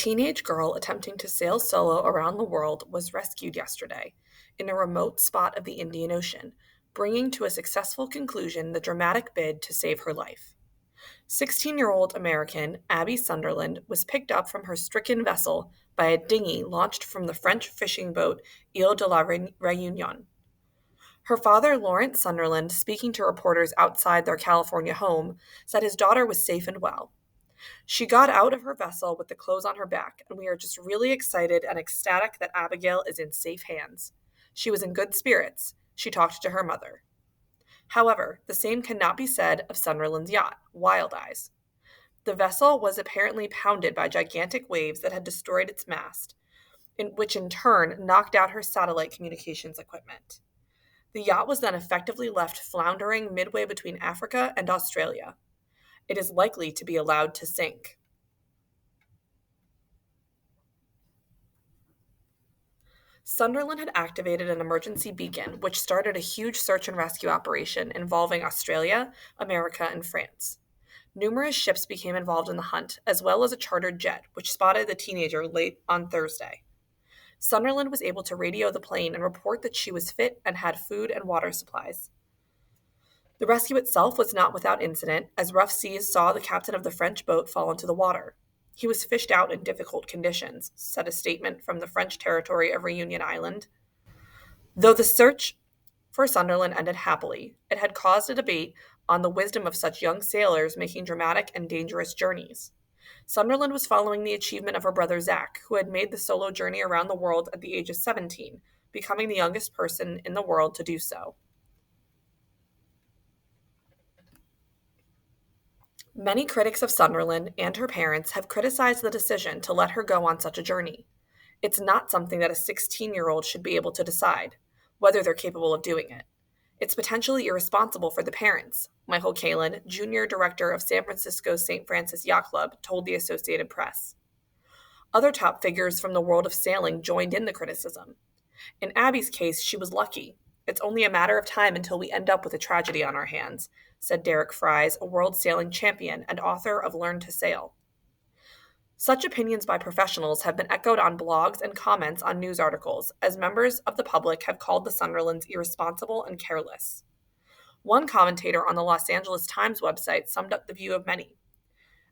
teenage girl attempting to sail solo around the world was rescued yesterday in a remote spot of the Indian Ocean, bringing to a successful conclusion the dramatic bid to save her life. 16-year-old American Abby Sunderland was picked up from her stricken vessel by a dinghy launched from the French fishing boat Ile de la Réunion. Her father, Lawrence Sunderland, speaking to reporters outside their California home, said his daughter was safe and well. She got out of her vessel with the clothes on her back, and we are just really excited and ecstatic that Abigail is in safe hands. She was in good spirits. She talked to her mother. However, the same cannot be said of Sunderland's yacht, Wild Eyes. The vessel was apparently pounded by gigantic waves that had destroyed its mast, which in turn knocked out her satellite communications equipment. The yacht was then effectively left floundering midway between Africa and Australia. It is likely to be allowed to sink. Sunderland had activated an emergency beacon, which started a huge search and rescue operation involving Australia, America, and France. Numerous ships became involved in the hunt, as well as a chartered jet, which spotted the teenager late on Thursday. Sunderland was able to radio the plane and report that she was fit and had food and water supplies. The rescue itself was not without incident, as rough seas saw the captain of the French boat fall into the water. He was fished out in difficult conditions, said a statement from the French territory of Reunion Island. Though the search for Sunderland ended happily, it had caused a debate on the wisdom of such young sailors making dramatic and dangerous journeys. Sunderland was following the achievement of her brother Zach, who had made the solo journey around the world at the age of 17, becoming the youngest person in the world to do so. Many critics of Sunderland and her parents have criticized the decision to let her go on such a journey. It's not something that a 16-year-old should be able to decide, whether they're capable of doing it. It's potentially irresponsible for the parents, Michael Kalin, junior director of San Francisco's St. Francis Yacht Club, told the Associated Press. Other top figures from the world of sailing joined in the criticism. In Abby's case, she was lucky. It's only a matter of time until we end up with a tragedy on our hands, said Derek Fries, a world sailing champion and author of Learn to Sail. Such opinions by professionals have been echoed on blogs and comments on news articles, as members of the public have called the Sunderlands irresponsible and careless. One commentator on the Los Angeles Times website summed up the view of many.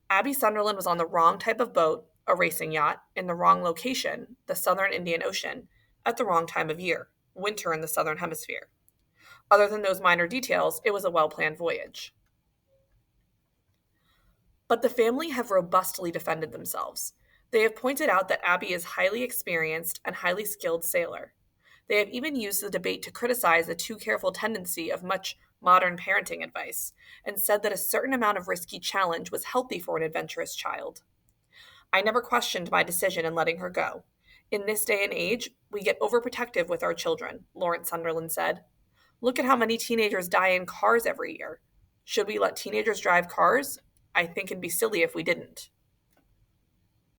Abby Sunderland was on the wrong type of boat, a racing yacht, in the wrong location, the southern Indian Ocean, at the wrong time of year, winter in the southern hemisphere. Other than those minor details, it was a well-planned voyage. But the family have robustly defended themselves. They have pointed out that Abby is highly experienced and highly skilled sailor. They have even used the debate to criticize the too careful tendency of much modern parenting advice, and said that a certain amount of risky challenge was healthy for an adventurous child. I never questioned my decision in letting her go. In this day and age, we get overprotective with our children, Lawrence Sunderland said. Look at how many teenagers die in cars every year. Should we let teenagers drive cars? I think it'd be silly if we didn't.